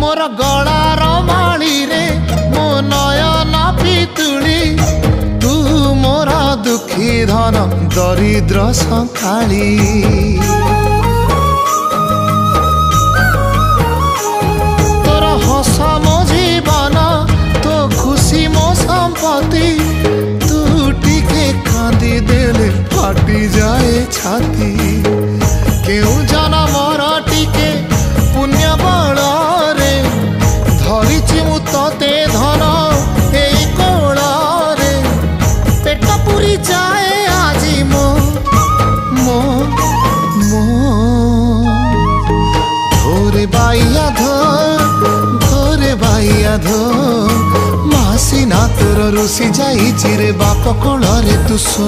मोर गलार माली रे मो नयन पितुली तू मोर दुखी धन दरिद्र संकाली तोर हस मो जीवन तो खुशी मो संपत्ति तू टिके कांदी देले फाटी जाए छाती केउ जनमर टिके पुण्य बल रे धरिछि मु तते धन एई कोल रे पेट पुरी जाए आजी मो मो मो धोरे बाइया धो मासी ना तोर रुसी जाई चिरे बाप कोल रे तू सो।